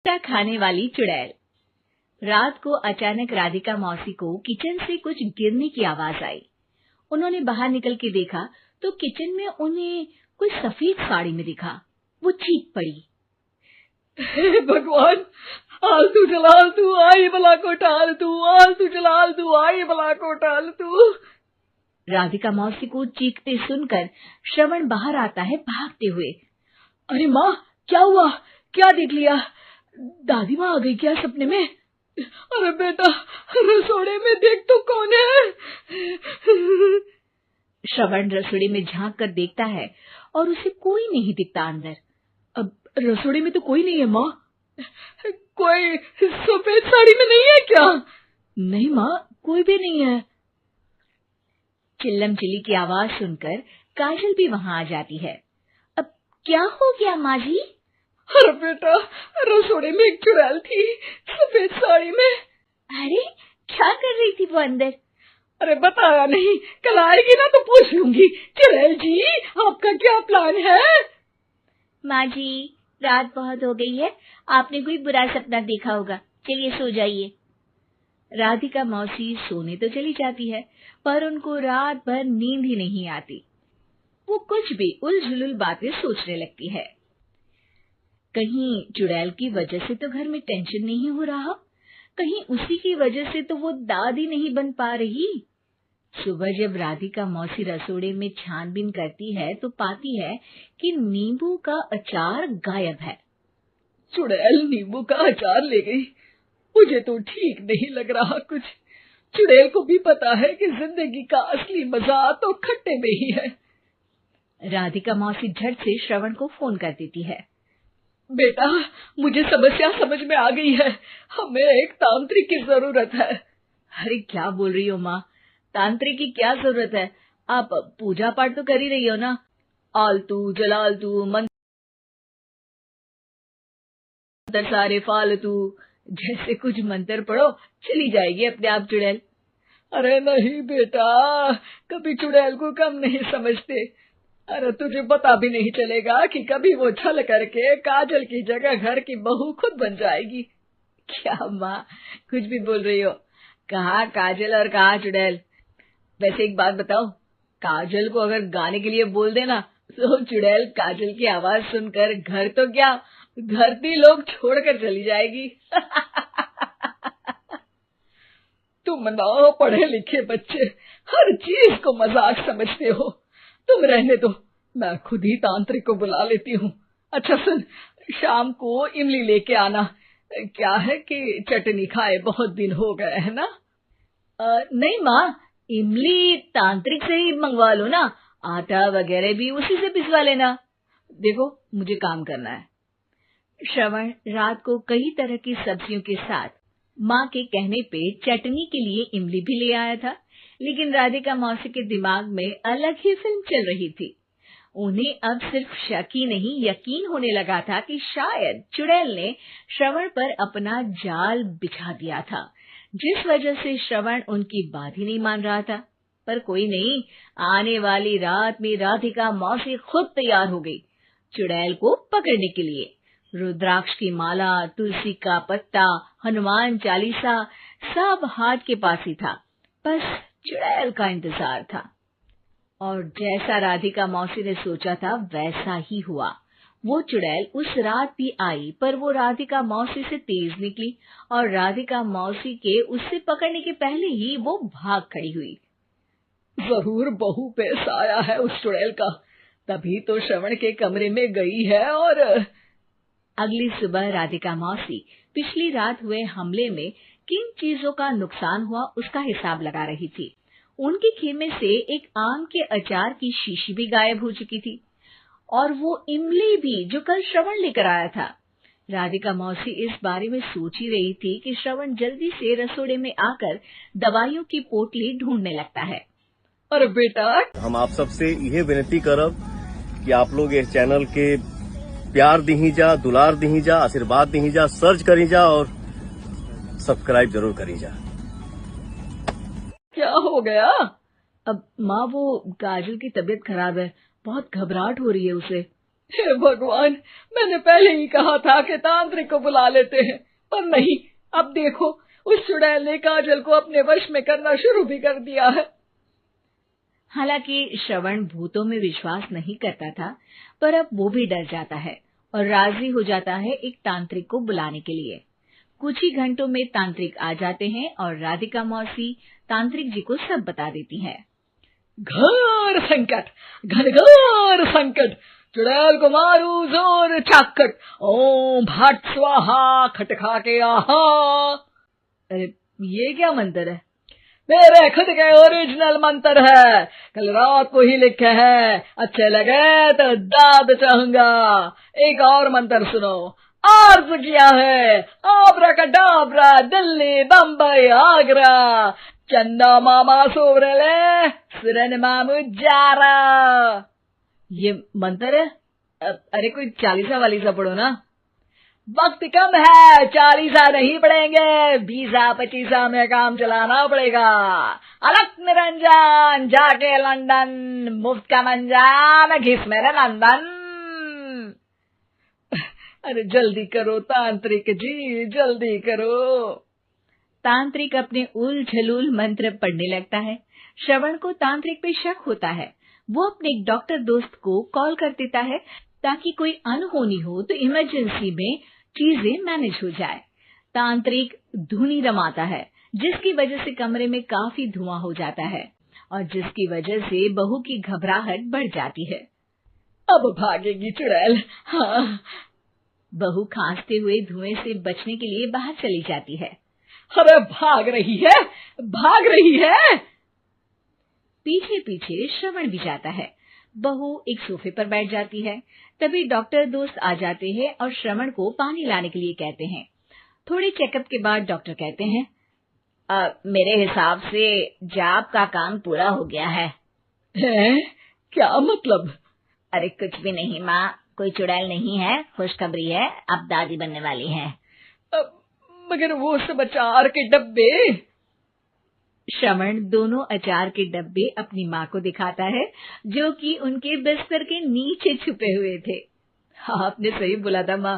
खट्टा खाने वाली चुड़ैल। रात को अचानक राधिका मौसी को किचन से कुछ गिरने की आवाज आई। उन्होंने बाहर निकल के देखा तो किचन में उन्हें कोई सफेद साड़ी में दिखा। वो चीख पड़ी, हे भगवान, आलतू जलालतू आई भला को टालतू, आलतू जलालतू आई भला को टालतू। राधिका मौसी को चीखते सुनकर श्रवण बाहर आता है भागते हुए। अरे माँ, क्या हुआ? क्या देख लिया? दादी माँ आ गई क्या सपने में? अरे बेटा, रसोड़े में देख तो कौन है? श्रवण रसोड़े में झांक कर देखता है और उसे कोई नहीं दिखता अंदर। अब रसोड़े में तो कोई नहीं है माँ। कोई सफेद साड़ी में नहीं है क्या? नहीं माँ, कोई भी नहीं है। चिल्लम चिल्ली की आवाज सुनकर काजल भी वहां आ जाती है। अब क्या हो गया माँ जी? अरे बेटा, रसोड़े में एक चुड़ैल थी सफेद साड़ी में। अरे क्या कर रही थी वो अंदर? अरे बताया नहीं, कल आएगी ना तो पूछ लूंगी। चुड़ैल जी, आपका क्या प्लान है? माँ जी, रात बहुत हो गई है, आपने कोई बुरा सपना देखा होगा, चलिए सो जाइए। राधिका मौसी सोने तो चली जाती है पर उनको रात भर नींद ही नहीं आती। वो कुछ भी उलझुल बातें सोचने लगती है। कहीं चुड़ैल की वजह से तो घर में टेंशन नहीं हो रहा, कहीं उसी की वजह से तो वो दादी नहीं बन पा रही। सुबह जब राधिका मौसी रसोड़े में छानबीन करती है तो पाती है कि नींबू का अचार गायब है। चुड़ैल नींबू का अचार ले गई, मुझे तो ठीक नहीं लग रहा कुछ। चुड़ैल को भी पता है कि जिंदगी का असली मजा तो खट्टे में ही है। राधिका मौसी झट से श्रवण को फोन कर देती है। बेटा, मुझे समस्या समझ में आ गई है, हमें एक तांत्रिक की जरूरत है। अरे क्या बोल रही हो माँ, तांत्रिक की क्या जरूरत है? आप पूजा पाठ तो कर ही रही हो ना। आलतू जलालतू मंत्र सारे फालतू जैसे कुछ मंत्र पढ़ो, चली जाएगी अपने आप चुड़ैल। अरे नहीं बेटा, कभी चुड़ैल को कम नहीं समझते। अरे तुझे पता भी नहीं चलेगा कि कभी वो छल करके काजल की जगह घर की बहू खुद बन जाएगी। क्या माँ, कुछ भी बोल रही हो? कहाँ काजल और कहाँ चुड़ैल? वैसे एक बात बताओ, काजल को अगर गाने के लिए बोल देना तो चुड़ैल काजल की आवाज सुनकर घर तो क्या, धरती लोग छोड़कर चली जाएगी। तुम ना पढ़े लिखे बच्चे हर चीज को मजाक समझते हो। तुम रहने दो, मैं खुद ही तांत्रिक को बुला लेती हूँ। अच्छा सुन, शाम को इमली लेके आना। क्या है कि चटनी खाए बहुत दिन हो गए है ना? नहीं माँ, इमली तांत्रिक से ही मंगवा लो ना, आटा वगैरह भी उसी से पिसवा लेना। देखो मुझे काम करना है। श्रवण रात को कई तरह की सब्जियों के साथ माँ के कहने पे चटनी के लिए इमली भी ले आया था, लेकिन राधिका मौसी के दिमाग में अलग ही फिल्म चल रही थी। उन्हें अब सिर्फ शक ही नहीं यकीन होने लगा था कि शायद चुड़ैल ने श्रवण पर अपना जाल बिछा दिया था, जिस वजह से श्रवण उनकी बात ही नहीं मान रहा था। पर कोई नहीं, आने वाली रात में राधिका मौसी खुद तैयार हो गई चुड़ैल को पकड़ने के लिए। रुद्राक्ष की माला, तुलसी का पत्ता, हनुमान चालीसा सब हाथ के पास ही था, बस चुड़ैल का इंतजार था। और जैसा राधिका मौसी ने सोचा था वैसा ही हुआ। वो चुड़ैल उस रात भी आई, पर वो राधिका मौसी से तेज निकली और राधिका मौसी के उससे पकड़ने के पहले ही वो भाग खड़ी हुई। जरूर बहू पे साया है उस चुड़ैल का, तभी तो श्रवण के कमरे में गई है। और अगली सुबह राधिका मौसी पिछली रात हुए हमले में किन चीजों का नुकसान हुआ उसका हिसाब लगा रही थी। उनके खेमे से एक आम के अचार की शीशी भी गायब हो चुकी थी और वो इमली भी जो कल श्रवण लेकर आया था। राधिका मौसी इस बारे में सोच ही रही थी कि श्रवण जल्दी से रसोड़े में आकर दवाइयों की पोटली ढूंढने लगता है। अरे बेटा, हम आप सबसे यह विनती करब कि आप लोग इस चैनल के प्यार दी जा, दुलार दी जा, आशीर्वाद दी जा, सर्च करी जा और सब्सक्राइब जरूर करी जा। क्या हो गया? अब माँ, वो काजल की तबीयत खराब है, बहुत घबराहट हो रही है उसे। हे भगवान, मैंने पहले ही कहा था कि तांत्रिक को बुला लेते हैं, पर नहीं, अब देखो उस चुड़ैल ने काजल को अपने वश में करना शुरू भी कर दिया है। हालांकि श्रवण भूतों में विश्वास नहीं करता था, पर अब वो भी डर जाता है और राजी हो जाता है एक तांत्रिक को बुलाने के लिए। कुछ ही घंटों में तांत्रिक आ जाते हैं और राधिका मौसी तांत्रिक जी को सब बता देती है। घोर संकट, घनघोर संकट, चुड़ैल को मारू जोर चाकट, ओम भट स्वाहा खटखा के आहा। अरे ये क्या मंत्र है? मेरे खुद के ओरिजिनल मंत्र है, कल रात को ही लिखे हैं, अच्छे लगे तो दाद चाहूंगा। एक और मंत्र सुनो, अर्ज किया है आब्राकडाब्रा, दिल्ली बम्बई आगरा, चंदा मामा सोरले सुरन मामू जारा। ये मंत्र है? अरे कोई 40 वालीसा पढ़ो ना। वक्त कम है, 40 नहीं पड़ेंगे, 20-25 में काम चलाना पड़ेगा। अलग निरंजन जाके लंदन, मुफ्त का मंजान घिस मेरे नंदन। अरे जल्दी करो तांत्रिक जी, जल्दी करो। तांत्रिक अपने उल झलूल मंत्र पढ़ने लगता है। श्रवण को तांत्रिक पे शक होता है। वो अपने एक डॉक्टर दोस्त को कॉल कर देता है ताकि कोई अनहोनी हो तो इमरजेंसी में चीजें मैनेज हो जाए। तांत्रिक धुनी रमाता है, जिसकी वजह से कमरे में काफी धुआं हो जाता है और जिसकी वजह से बहू की घबराहट बढ़ जाती है। अब भागेगी चुड़ैल। हाँ। बहू खांसते हुए धुएं से बचने के लिए बाहर चली जाती है। अरे भाग रही है, भाग रही है। पीछे पीछे श्रवण भी जाता है। बहू एक सोफे पर बैठ जाती है। तभी डॉक्टर दोस्त आ जाते हैं और श्रवण को पानी लाने के लिए कहते हैं। थोड़े चेकअप के बाद डॉक्टर कहते हैं, मेरे हिसाब से जाप का काम पूरा हो गया है। क्या मतलब? अरे कुछ भी नहीं माँ, कोई चुड़ैल नहीं है, खुशखबरी है, अब दादी बनने वाली है। मगर वो सब अचार के डब्बे। श्रवण दोनों अचार के डब्बे अपनी माँ को दिखाता है, जो कि उनके बिस्तर के नीचे छुपे हुए थे। आपने सही बोला था माँ,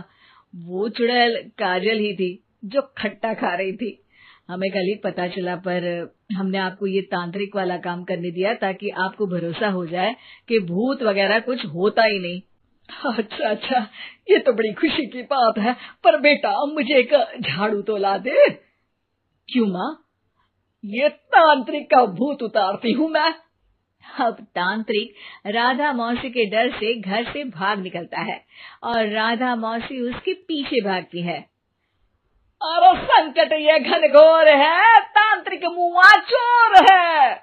वो चुड़ैल काजल ही थी जो खट्टा खा रही थी। हमें कल ही पता चला, पर हमने आपको ये तांत्रिक वाला काम करने दिया ताकि आपको भरोसा हो जाए कि भूत वगैरह कुछ होता ही नहीं। अच्छा अच्छा, ये तो बड़ी खुशी की बात है, पर बेटा मुझे एक झाड़ू तो ला दे। क्यों माँ? ये तांत्रिक का भूत उतारती हूँ मैं। अब तांत्रिक राधा मौसी के डर से घर से भाग निकलता है और राधा मौसी उसके पीछे भागती है। अरे संकट ये घनघोर है, तांत्रिक मुआ चोर है।